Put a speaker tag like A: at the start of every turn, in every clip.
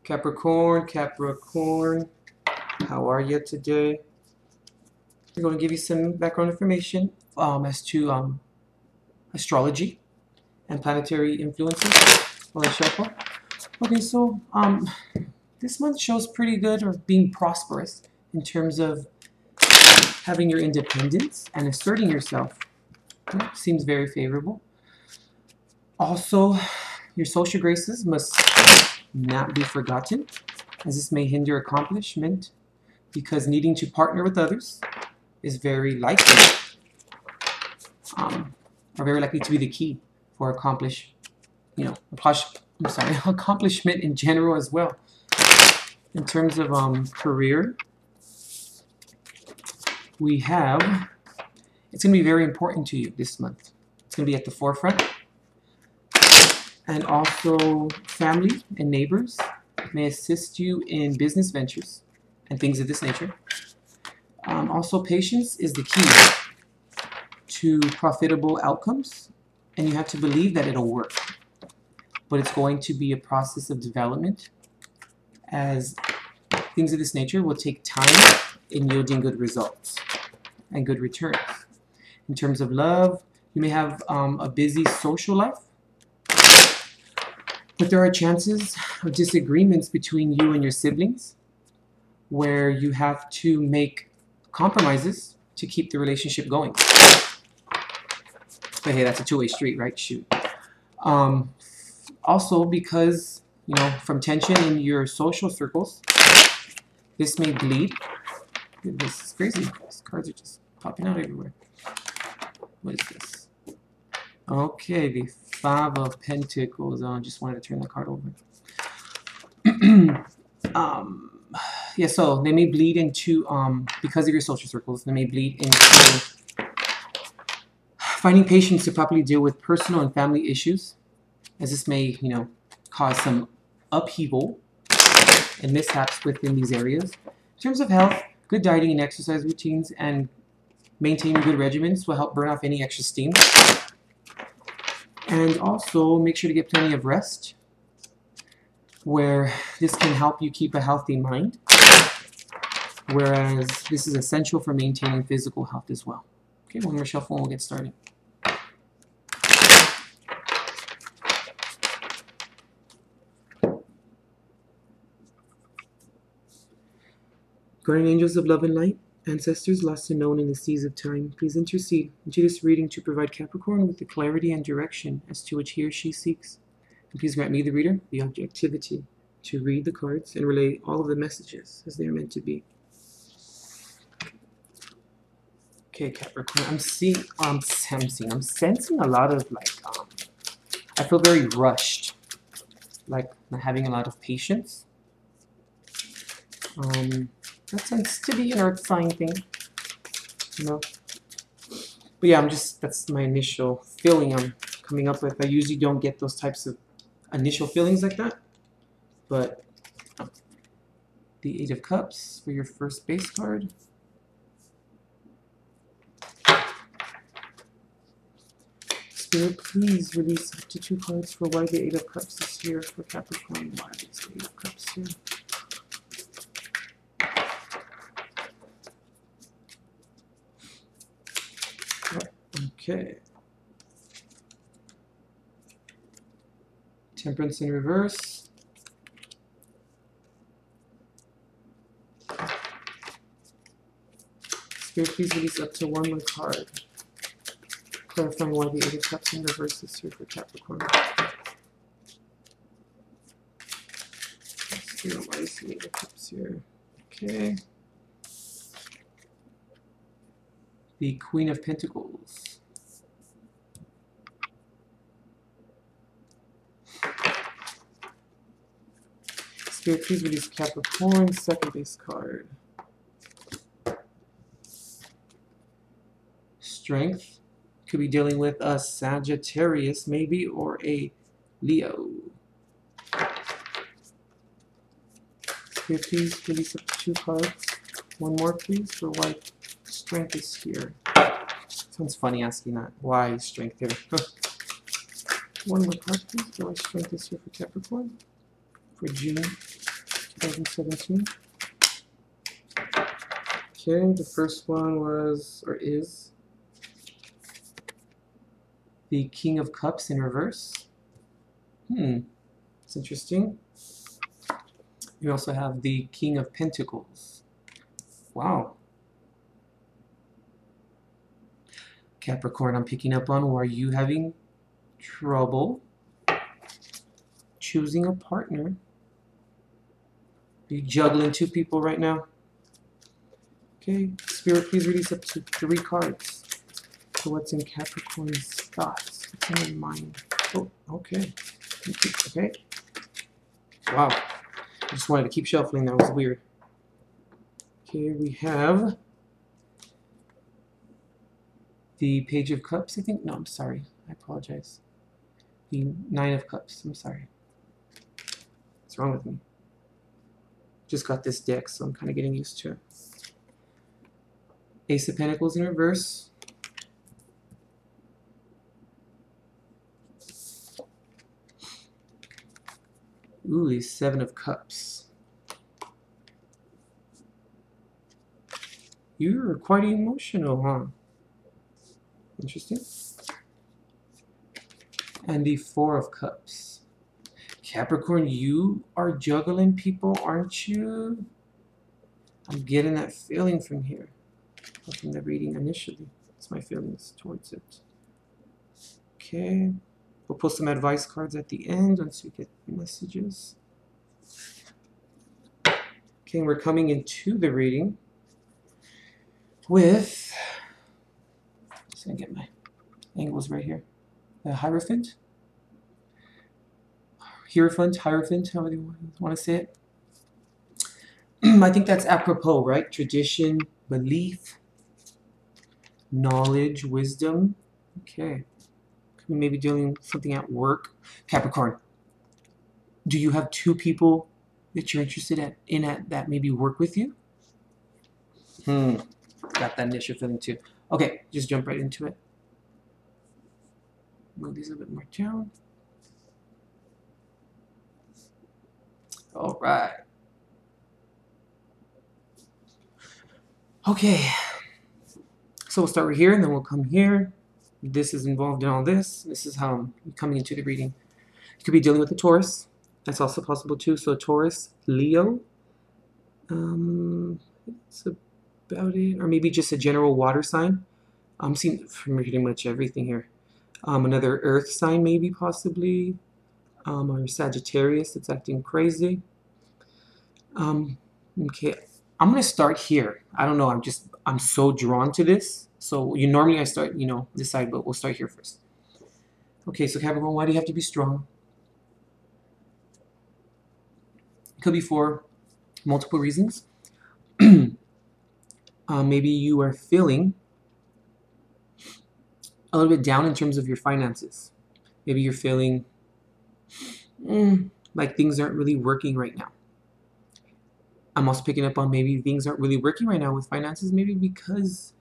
A: Capricorn, Capricorn, how are you today? We're going to give you some background information as to astrology and planetary influences while I shuffle. Okay, so this month shows pretty good, or being prosperous in terms of having your independence and asserting yourself. Okay, seems very favorable. Also, your social graces must not be forgotten, as this may hinder accomplishment, because needing to partner with others is very likely, or very likely to be the key for accomplishment in general as well. In terms of career, we have, it's going to be very important to you this month. It's going to be at the forefront. And also, family and neighbors may assist you in business ventures and things of this nature. Also, patience is the key to profitable outcomes, and you have to believe that it'll work. But it's going to be a process of development, as things of this nature will take time in yielding good results and good returns. In terms of love, you may have a busy social life, but there are chances of disagreements between you and your siblings, where you have to make compromises to keep the relationship going. But hey, that's a two-way street, right? Shoot. Also, because, from tension in your social circles, this may bleed. This is crazy. These cards are just popping out everywhere. What is this? Okay, the Five of Pentacles. I just wanted to turn the card over. Yeah, so they may bleed into, because of your social circles, they may bleed into finding patience to properly deal with personal and family issues, as this may, cause some upheaval and mishaps within these areas. In terms of health, good dieting and exercise routines and maintaining good regimens will help burn off any extra steam. And also, make sure to get plenty of rest, where this can help you keep a healthy mind, whereas this is essential for maintaining physical health as well. Okay, one more shuffle and we'll get started. Guardian angels of love and light, ancestors lost and known in the seas of time, please intercede into this reading to provide Capricorn with the clarity and direction as to which he or she seeks. And please grant me, the reader, the objectivity to read the cards and relay all of the messages as they are meant to be. Okay, Capricorn, I'm sensing a lot of I feel very rushed, like not having a lot of patience. That tends to be an earth sign thing, But yeah, that's my initial feeling I'm coming up with. I usually don't get those types of initial feelings like that. But the Eight of Cups for your first base card. Spirit, please release up to 2 cards for why the Eight of Cups is here for Capricorn. Why is the Eight of Cups here? Okay. Temperance in reverse. Spirit, please release up to 1 more card, clarifying why the Eight of Cups in reverse is here for Capricorn. Spirit, why is the Eight of Cups here? Okay. The Queen of Pentacles. Spirit, please release Capricorn's second base card. Strength. Could be dealing with a Sagittarius, maybe, or a Leo. Spirit, please release up to 2 cards. 1 more, please, for why strength is here. Sounds funny asking that. Why is strength here? 1 more card, please, for why strength is here for Capricorn for June 2017. Okay, the first one was, or is, the King of Cups in reverse. It's interesting. You also have the King of Pentacles. Wow. Capricorn, I'm picking up on, are you having trouble choosing a partner? Are you juggling two people right now? Okay, Spirit, please release up to 3 cards. So what's in Capricorn's thoughts? What's in his mind? Oh, okay. Okay. Wow. I just wanted to keep shuffling. That was weird. Okay, we have the Page of Cups, I think. No, I'm sorry. I apologize. The 9 of Cups. I'm sorry. What's wrong with me? Just got this deck, so I'm kind of getting used to it. Ace of Pentacles in reverse. Ooh, the 7 of Cups. You're quite emotional, huh? Interesting. And the 4 of Cups. Capricorn, you are juggling people, aren't you? I'm getting that feeling from here. From the reading initially. That's my feelings towards it. Okay. We'll pull some advice cards at the end once we get messages. Okay, we're coming into the reading with, just gonna get my angles right here. The Hierophant, however you want to say it. I think that's apropos, right? Tradition, belief, knowledge, wisdom. Okay. Maybe doing something at work. Capricorn, do you have 2 people that you're interested in that maybe work with you? Got that initial feeling too. Okay, just jump right into it. Move these a bit more down. All right. Okay. So we'll start right here, and then we'll come here. This is involved in all this. This is how I'm coming into the reading. You could be dealing with a Taurus. That's also possible too. So Taurus, Leo. That's about it. Or maybe just a general water sign. I'm seeing pretty much everything here. Another earth sign maybe, possibly. Or Sagittarius that's acting crazy. Okay, I'm going to start here. I don't know. I'm so drawn to this. So normally I start, this side, but we'll start here first. Okay, so Capricorn, why do you have to be strong? It could be for multiple reasons. Maybe you are feeling a little bit down in terms of your finances. Maybe you're feeling like things aren't really working right now. I'm also picking up on maybe things aren't really working right now with finances, maybe because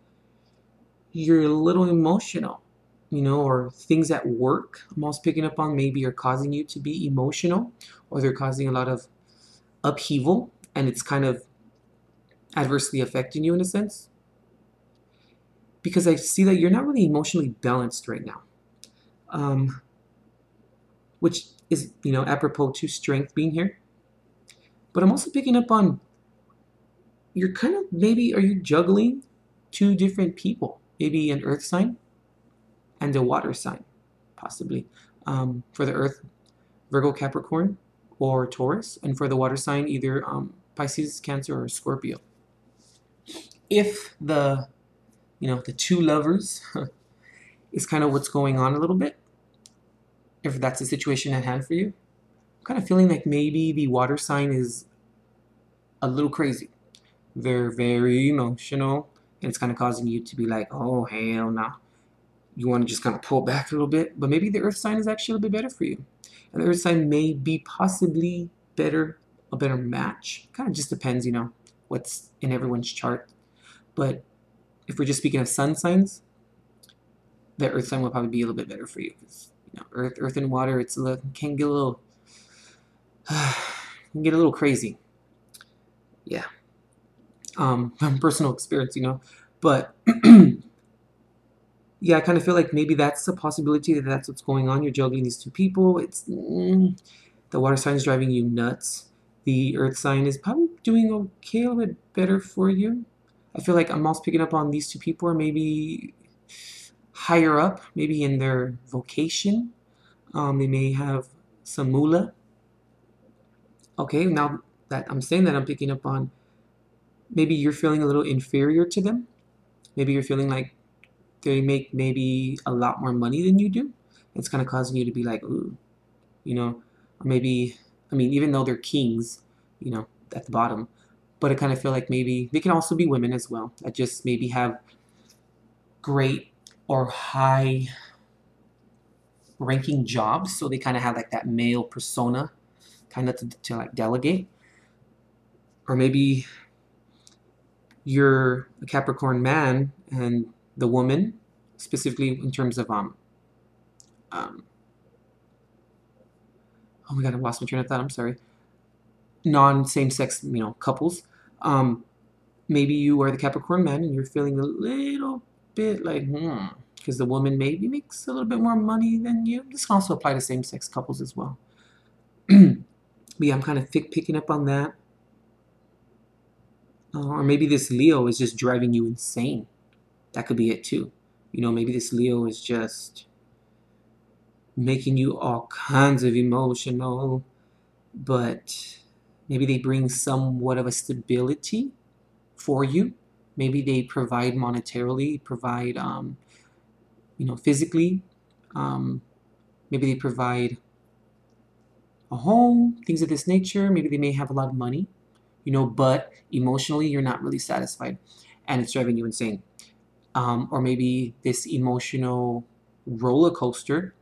A: you're a little emotional, or things at work. I'm also picking up on maybe are causing you to be emotional, or they're causing a lot of upheaval, and it's kind of adversely affecting you in a sense. Because I see that you're not really emotionally balanced right now. Which is, apropos to strength being here. But I'm also picking up on, you're kind of, maybe, are you juggling 2 different people? Maybe an earth sign and a water sign, possibly. For the earth, Virgo, Capricorn, or Taurus. And for the water sign, either Pisces, Cancer, or Scorpio. If the 2 lovers is kind of what's going on a little bit, if that's the situation at hand for you, I'm kind of feeling like maybe the water sign is a little crazy. They're very emotional, and it's kind of causing you to be like, oh, hell no. You want to just kind of pull back a little bit, but maybe the earth sign is actually a little bit better for you. And the earth sign may be possibly a better match. Kind of just depends, what's in everyone's chart. But if we're just speaking of sun signs, the earth sign will probably be a little bit better for you. Because, earth and water, can get a little crazy. Yeah. From personal experience, you know. But yeah, I kind of feel like maybe that's a possibility that that's what's going on. You're juggling these two people. The water sign is driving you nuts. The earth sign is probably doing okay, a little bit better for you. I feel like I'm also picking up on these two people are maybe higher up, maybe in their vocation. They may have some moolah. Okay, now that I'm saying that, I'm picking up on maybe you're feeling a little inferior to them. Maybe you're feeling like they make maybe a lot more money than you do. It's kind of causing you to be like, ooh, you know, or maybe, I mean, even though they're kings, you know, at the bottom, but I kind of feel like maybe they can also be women as well that just maybe have great or high ranking jobs. So they kind of have like that male persona kind of to like delegate. Or maybe you're a Capricorn man and the woman, specifically in terms of um oh my god, I lost my train of thought. I'm sorry. Non same sex, you know, couples. Um, Maybe you are the Capricorn man and you're feeling a little bit like because the woman maybe makes a little bit more money than you. This can also apply to same sex couples as well. But yeah, I'm kind of picking up on that. Or maybe this Leo is just driving you insane. That could be it too. You know, maybe this Leo is just making you all kinds of emotional, but maybe they bring somewhat of a stability for you. Maybe they provide monetarily, provide, you know, physically. Um, Maybe they provide a home, things of this nature. Maybe they may have a lot of money, you know, but emotionally you're not really satisfied and it's driving you insane. Or maybe this emotional roller coaster.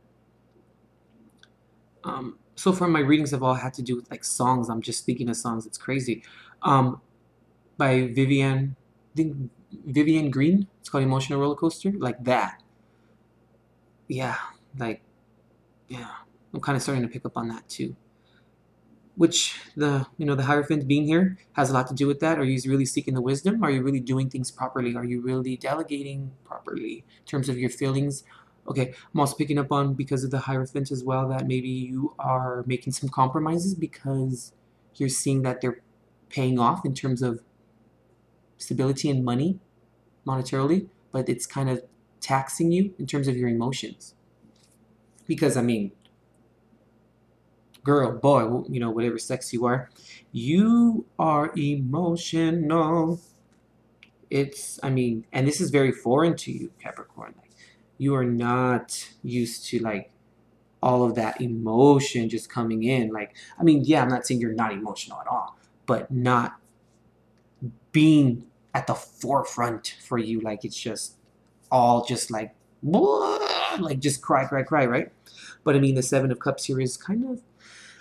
A: So far, my readings have all had to do with like songs. I'm just thinking of songs. It's crazy. Um, by Vivian, I think Vivian Green. It's called Emotional Roller Coaster. Like that. Yeah, like yeah. I'm kind of starting to pick up on that too. Which the you know the Hierophant being here has a lot to do with that. Are you really seeking the wisdom? Are you really doing things properly? Are you really delegating properly in terms of your feelings? Okay, I'm also picking up on because of the Hierophant as well that maybe you are making some compromises because you're seeing that they're paying off in terms of stability and money monetarily, but it's kind of taxing you in terms of your emotions. Because I mean, girl, boy, you know, whatever sex you are emotional. I mean, and this is very foreign to you, Capricorn. Like, you are not used to like all of that emotion just coming in. Like, I mean, yeah, I'm not saying you're not emotional at all, but not being at the forefront for you. Like, it's just all just like, like just cry, cry, cry, right? But I mean, the Seven of Cups here is kind of,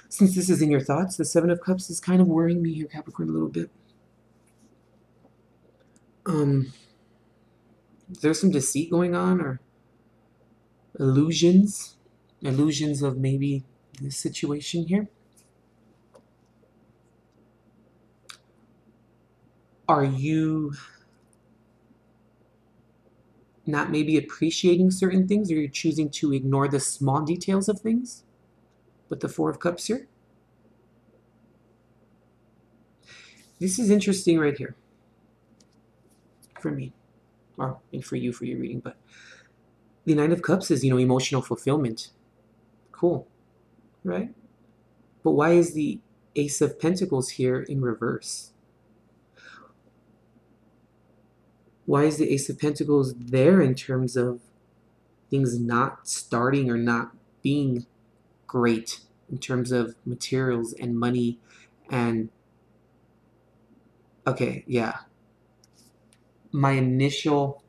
A: since this is in your thoughts, the Seven of Cups is kind of worrying me here, Capricorn, a little bit. Um, there's some deceit going on or illusions, illusions of maybe this situation here. Are you not maybe appreciating certain things or you're choosing to ignore the small details of things with the Four of Cups here? This is interesting right here for me, or and for you for your reading, but the Nine of Cups is, you know, emotional fulfillment. Cool, right? But why is the Ace of Pentacles here in reverse? Why is the Ace of Pentacles there in terms of things not starting or not being great in terms of materials and money and okay, yeah. My initial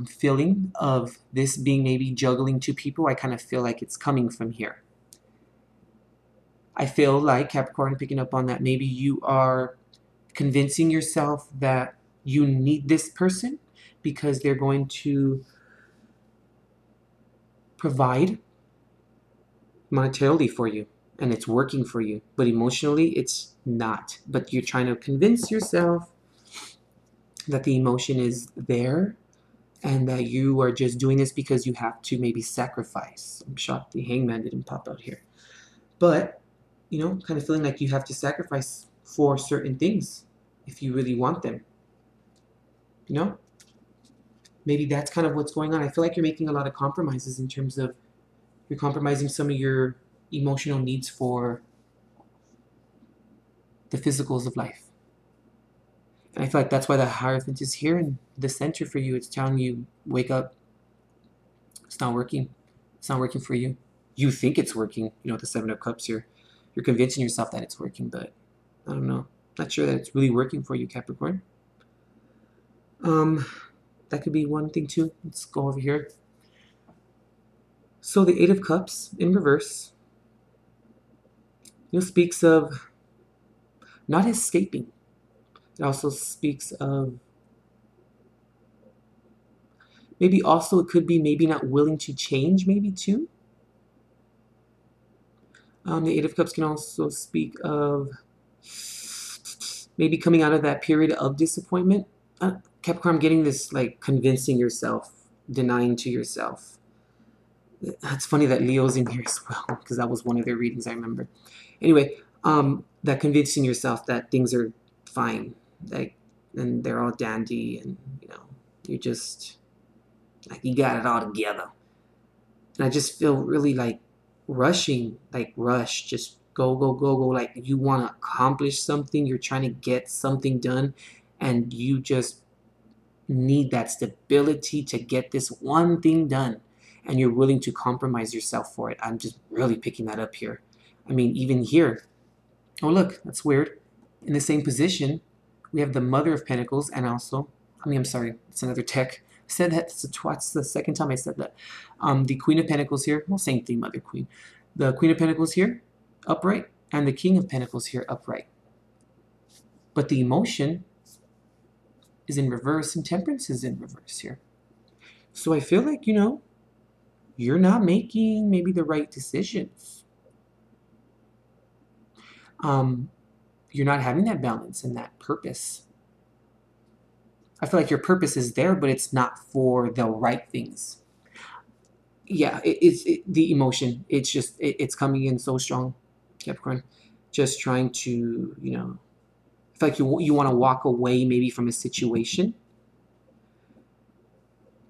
A: feeling of this being maybe juggling two people, I kind of feel like it's coming from here. I feel like Capricorn picking up on that maybe you are convincing yourself that you need this person because they're going to provide monetarily for you. and it's working for you, but emotionally it's not. But you're trying to convince yourself that the emotion is there and that you are just doing this because you have to maybe sacrifice. I'm shocked the hangman didn't pop out here. But, you know, kind of feeling like you have to sacrifice for certain things if you really want them. You know? Maybe that's kind of what's going on. I feel like you're making a lot of compromises in terms of you're compromising some of your emotional needs for the physicals of life. And I feel like that's why the Hierophant is here in the center for you. It's telling you, wake up. It's not working. It's not working for you. You think it's working. You know, the Seven of Cups here. You're convincing yourself that it's working, but I don't know. Not sure that it's really working for you, Capricorn. That could be one thing too. Let's go over here. So the Eight of Cups in reverse, you know, speaks of not escaping. It also speaks of maybe also it could be maybe not willing to change, maybe too. The Eight of Cups can also speak of maybe coming out of that period of disappointment. Capricorn, I'm getting this like convincing yourself, denying to yourself. It's funny that Leo's in here as well, because that was one of their readings I remember. Anyway, that convincing yourself that things are fine, like, and they're all dandy, and you know, you just like you got it all together. And I just feel really like rushing, like rush, just go, go, go, go. Like you want to accomplish something, you're trying to get something done, and you just need that stability to get this one thing done. And you're willing to compromise yourself for it. I'm just really picking that up here. I mean, even here. Oh, look, that's weird. In the same position, we have the Mother of Pentacles and also, I'm sorry, it's another deck. I said that twice, the second time I said that. The Queen of Pentacles here, well, same thing, Mother Queen. The Queen of Pentacles here, upright, and the King of Pentacles here, upright. But the emotion is in reverse and Temperance is in reverse here. So I feel like, you know, you're not making maybe the right decisions. You're not having that balance and that purpose. I feel like your purpose is there, but it's not for the right things. Yeah, it's the emotion. It's just, it's coming in so strong, Capricorn. Just trying to, you know, I feel like you want to walk away maybe from a situation,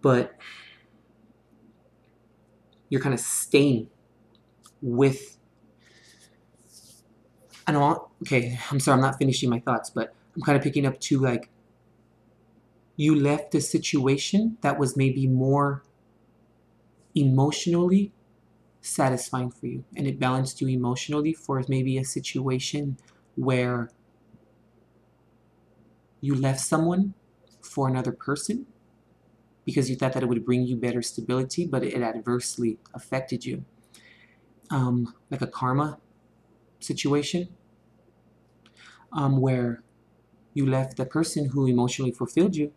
A: but you're kind of staying with, I don't want, okay, I'm sorry, I'm not finishing my thoughts, but I'm kind of picking up to like, you left a situation that was maybe more emotionally satisfying for you, and it balanced you emotionally for maybe a situation where you left someone for another person because you thought that it would bring you better stability, but it adversely affected you. Like a karma situation, where you left the person who emotionally fulfilled you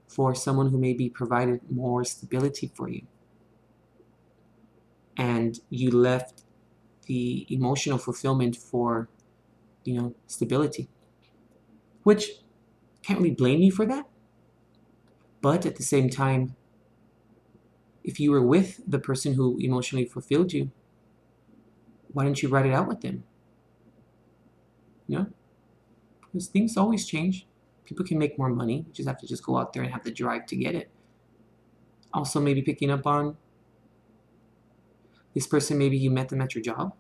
A: for someone who maybe provided more stability for you. And you left the emotional fulfillment for, you know, stability. Which, can't really blame you for that. But at the same time, if you were with the person who emotionally fulfilled you, why don't you write it out with them? You know? Because things always change. People can make more money. You just have to just go out there and have the drive to get it. Also, maybe picking up on this person, maybe you met them at your job.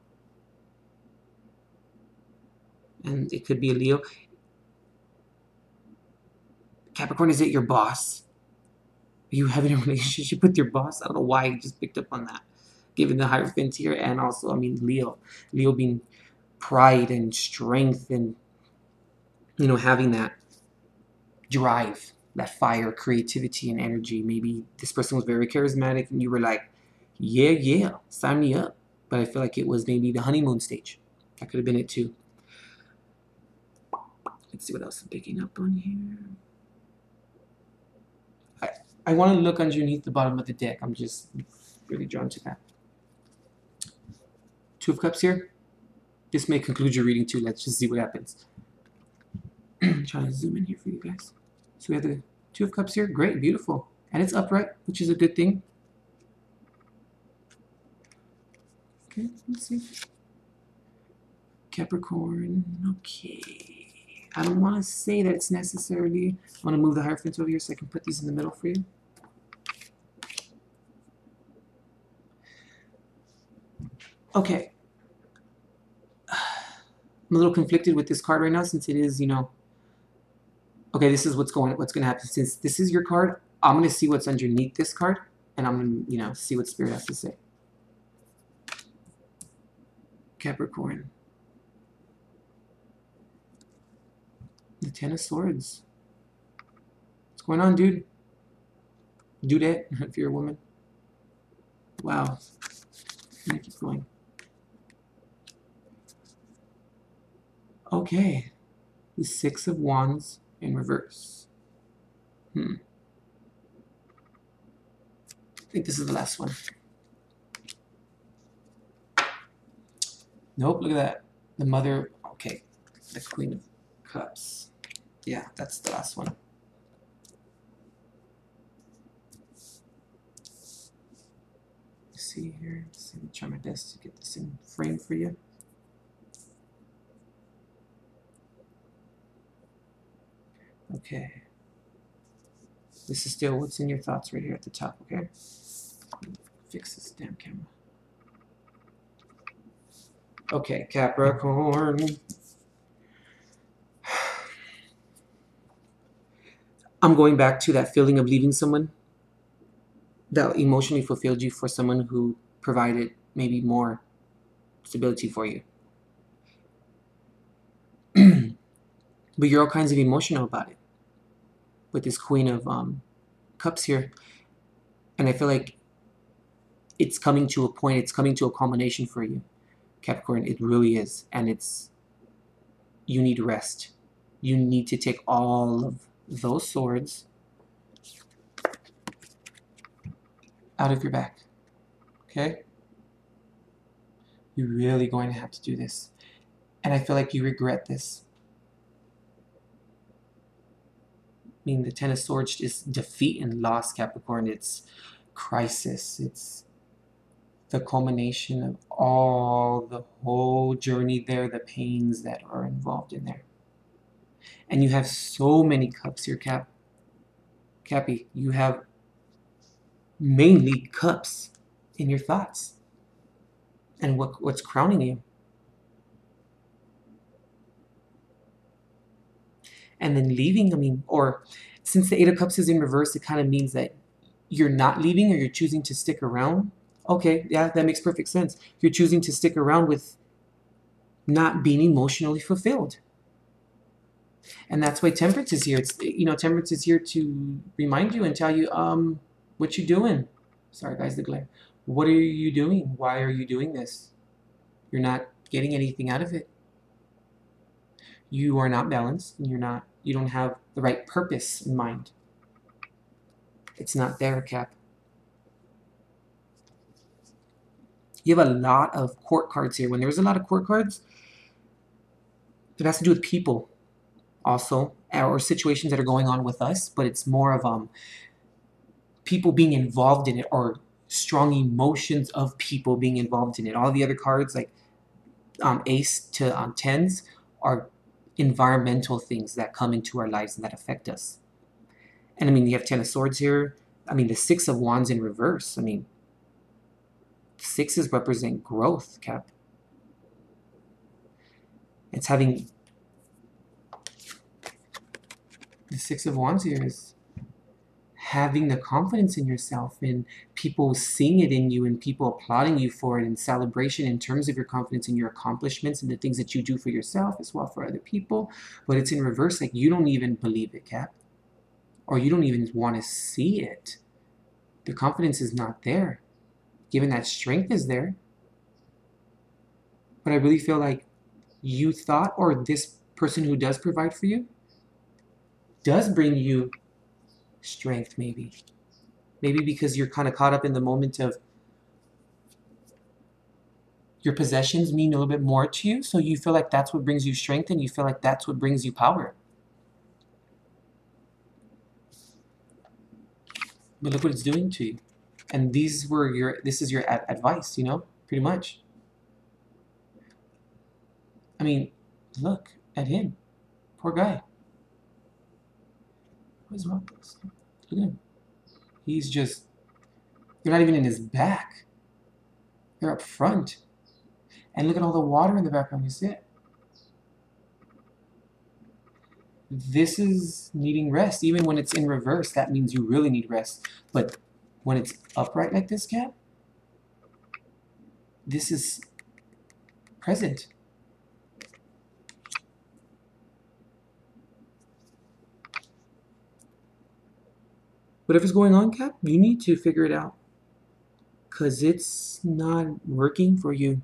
A: And it could be a Leo. Capricorn, is it your boss? Are you having a relationship with your boss? I don't know why I just picked up on that. Given the Hierophant here, and also, I mean, Leo. Leo being pride and strength and, you know, having that drive, that fire, creativity, and energy. Maybe this person was very charismatic and you were like, yeah, yeah, sign me up. But I feel like it was maybe the honeymoon stage. That could have been it too. Let's see what else I'm picking up on here. I want to look underneath the bottom of the deck. I'm just really drawn to that. Two of Cups here. This may conclude your reading too. Let's just see what happens. I'm trying to zoom in here for you guys. So we have the Two of Cups here. Great, beautiful. And it's upright, which is a good thing. Okay, let's see. Capricorn. Okay. I don't want to say that it's necessarily... I want to move the Hierophant over here so I can put these in the middle for you. Okay. I'm a little conflicted with this card right now since it is, you know... Okay, this is what's going to happen. Since this is your card, I'm going to see what's underneath this card. And I'm going to, you know, see what Spirit has to say. Capricorn. The Ten of Swords. What's going on, dude? Do that if you're a woman. Wow. I'm gonna keep going. Okay. The Six of Wands in reverse. I think this is the last one. Nope, look at that. The Mother, okay. The Queen of Cups. Yeah, that's the last one. Let's see here. Let's see, try my best to get this in frame for you. Okay. This is still what's in your thoughts right here at the top, okay? Fix this damn camera. Okay, Capricorn. I'm going back to that feeling of leaving someone that emotionally fulfilled you for someone who provided maybe more stability for you. But you're all kinds of emotional about it with this Queen of Cups here. And I feel like it's coming to a point, it's coming to a culmination for you, Capricorn. It really is. And it's, you need rest. You need to take all of those swords out of your back. Okay? You're really going to have to do this. And I feel like you regret this. I mean, the Ten of Swords is defeat and loss, Capricorn. It's crisis. It's the culmination of all, the whole journey there, the pains that are involved in there. And you have so many cups here, Cappy. You have mainly cups in your thoughts. And what's crowning you. And then leaving, I mean, or since the Eight of Cups is in reverse, it kind of means that you're not leaving or you're choosing to stick around. Okay, yeah, that makes perfect sense. You're choosing to stick around with not being emotionally fulfilled. And that's why Temperance is here. It's, you know, Temperance is here to remind you and tell you, what you doing? Sorry, guys, the glare. What are you doing? Why are you doing this? You're not getting anything out of it. You are not balanced. You don't have the right purpose in mind. It's not there, Cap. You have a lot of court cards here. When there's a lot of court cards, it has to do with people also, or situations that are going on with us, but it's more of people being involved in it, or strong emotions of people being involved in it. All the other cards, like Ace to Tens, are environmental things that come into our lives and that affect us. And I mean, you have Ten of Swords here. I mean, the Six of Wands in reverse. I mean, sixes represent growth, Cap. It's having... The Six of Wands here is having the confidence in yourself, and people seeing it in you, and people applauding you for it, and celebration in terms of your confidence and your accomplishments and the things that you do for yourself as well for other people. But it's in reverse, like you don't even believe it, Cap. Or you don't even want to see it. The confidence is not there, given that strength is there. But I really feel like you thought, or this person who does provide for you, does bring you strength, maybe. Maybe because you're kind of caught up in the moment of your possessions mean a little bit more to you, so you feel like that's what brings you strength, and you feel like that's what brings you power. But look what it's doing to you. And this is your advice, you know, pretty much. I mean, look at him. Poor guy. What is wrong with this? Look at him. He's just, you're not even in his back. You're up front. And look at all the water in the background. You see it? This is needing rest. Even when it's in reverse, that means you really need rest. But when it's upright like this, Cap, this is present. Whatever's going on, Cap, you need to figure it out. Because it's not working for you.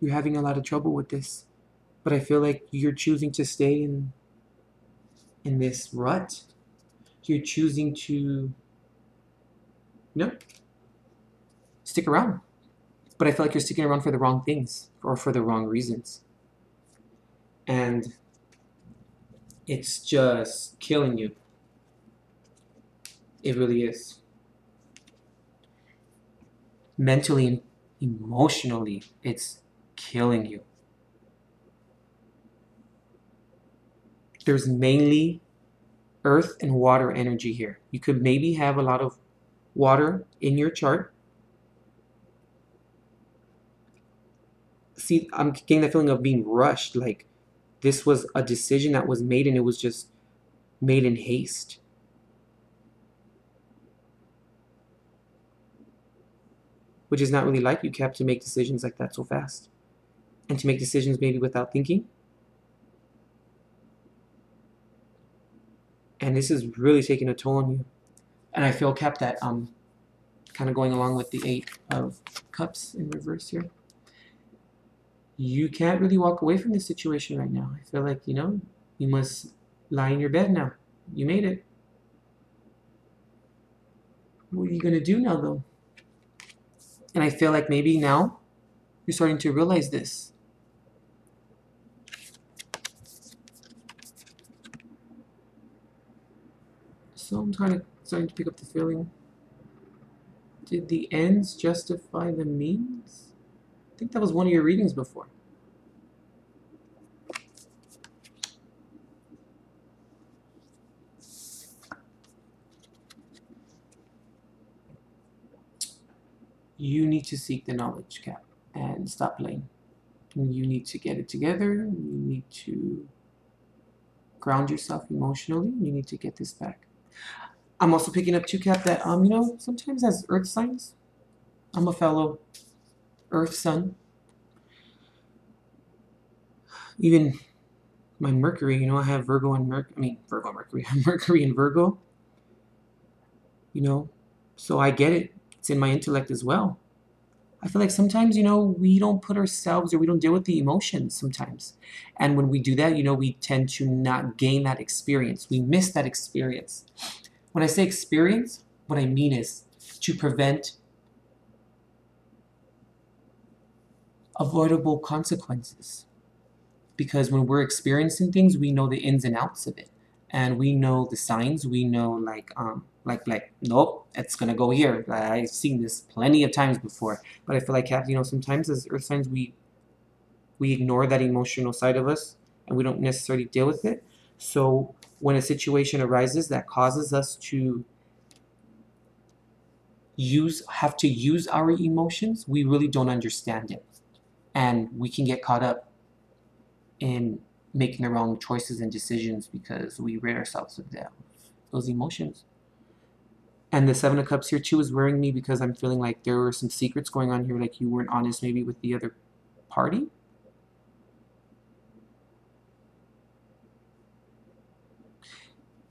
A: You're having a lot of trouble with this. But I feel like you're choosing to stay in this rut. You're choosing to, you know, stick around. But I feel like you're sticking around for the wrong things or for the wrong reasons. And it's just killing you. It really is. Mentally and emotionally, it's killing you. There's mainly earth and water energy here. You could maybe have a lot of water in your chart. See, I'm getting the feeling of being rushed, like this was a decision that was made and it was just made in haste. Which is not really like you, Cap, to make decisions like that so fast. And to make decisions maybe without thinking. And this is really taking a toll on you. And I feel, Cap, that kind of going along with the 8 of Cups in reverse here. You can't really walk away from this situation right now. I feel like, you know, you must lie in your bed now. You made it. What are you going to do now, though? And I feel like maybe now you're starting to realize this. So I'm starting to pick up the feeling. Did the ends justify the means? I think that was one of your readings before. You need to seek the knowledge, Cap, and stop playing. You need to get it together. You need to ground yourself emotionally. You need to get this back. I'm also picking up too, Cap, that you know, sometimes as earth signs, I'm a fellow earth sun. Even my Mercury, you know, I have Virgo and Mercury, Mercury and Virgo. You know, so I get it. It's in my intellect as well. I feel like sometimes, you know, we don't put ourselves or we don't deal with the emotions sometimes. And when we do that, you know, we tend to not gain that experience. We miss that experience. When I say experience, what I mean is to prevent avoidable consequences. Because when we're experiencing things, we know the ins and outs of it. And we know the signs. We know like nope, it's gonna go here. I've seen this plenty of times before. But I feel like, you know, sometimes as earth signs we ignore that emotional side of us and we don't necessarily deal with it. So when a situation arises that causes us to have to use our emotions, we really don't understand it. And we can get caught up in making the wrong choices and decisions because we rid ourselves of those emotions. And the 7 of Cups here too is worrying me because I'm feeling like there were some secrets going on here, like you weren't honest maybe with the other party.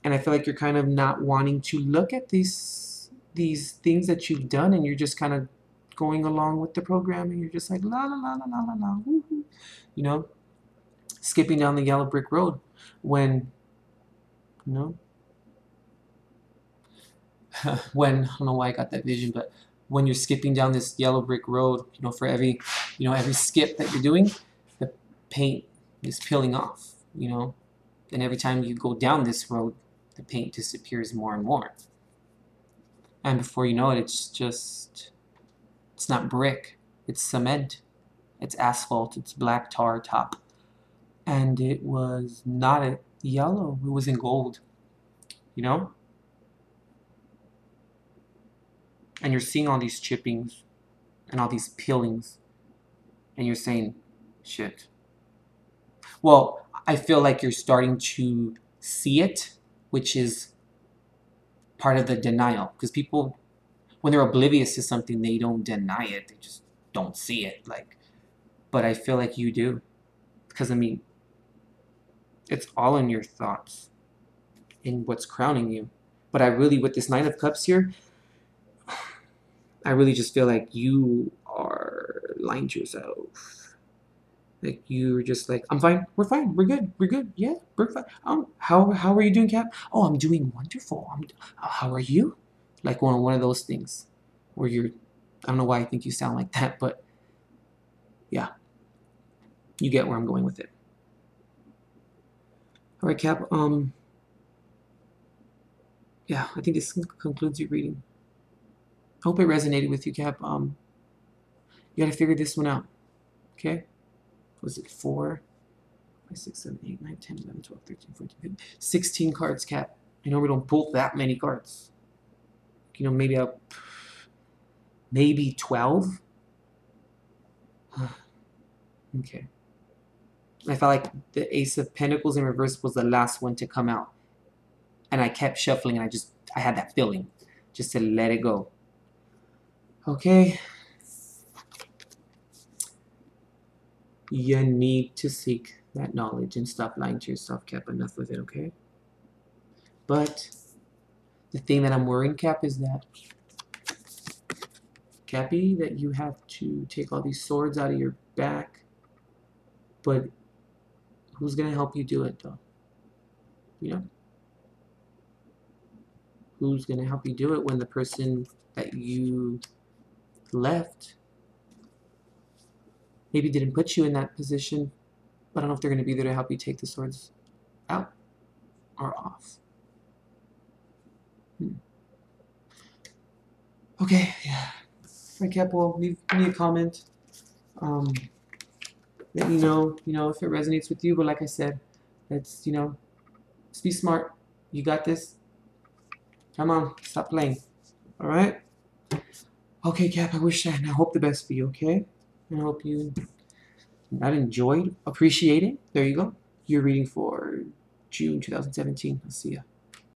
A: And I feel like you're kind of not wanting to look at these things that you've done, and you're just kind of going along with the program, and you're just like la la la la la la la, woo-hoo. You know, skipping down the yellow brick road when, you know, when, I don't know why I got that vision, but when you're skipping down this yellow brick road, you know, for every, You know, every skip that you're doing, the paint is peeling off, you know. And every time you go down this road, the paint disappears more and more. And before you know it, it's not brick, it's cement, it's asphalt, it's black tar top. And it was not a yellow, it was in gold, you know? And you're seeing all these chippings and all these peelings, and you're saying, shit. Well, I feel like you're starting to see it, which is part of the denial. Because people, when they're oblivious to something, they don't deny it. They just don't see it. Like, but I feel like you do. Because, I mean, it's all in your thoughts, in what's crowning you. But I really, with this Nine of Cups here, I really just feel like you are lying to yourself. Like, you're just like, I'm fine, we're fine, we're good, yeah, we're fine. How are you doing, Cap? Oh, I'm doing wonderful. How are you? Like one of those things where you're, I don't know why I think you sound like that, but yeah, you get where I'm going with it. All right, Cap, yeah, I think this concludes your reading. I hope it resonated with you, Cap. You gotta figure this one out, okay? Was it 4, 5, 6, 7, 8, 9, 10, 11, 12, 13, 14, 15, 16 cards, Cap. I know we don't pull that many cards. You know, maybe 12. Okay. I felt like the Ace of Pentacles in reverse was the last one to come out. And I kept shuffling and I had that feeling just to let it go. Okay. You need to seek that knowledge and stop lying to yourself, Cap. Enough with it, okay? But the thing that I'm worrying, Cap, is that, Cappy, that you have to take all these swords out of your back. But who's going to help you do it, though? You know? Who's going to help you do it when the person that you left maybe didn't put you in that position, but I don't know if they're going to be there to help you take the swords out or off. Okay, yeah. All right, Cap, well, leave me a comment. Let me know, if it resonates with you. But like I said, let's, just be smart. You got this. Come on, stop playing. All right? Okay, Cap, I hope the best for you, okay? And I hope you enjoyed, appreciated. There you go. You're reading for June 2017. I'll see ya.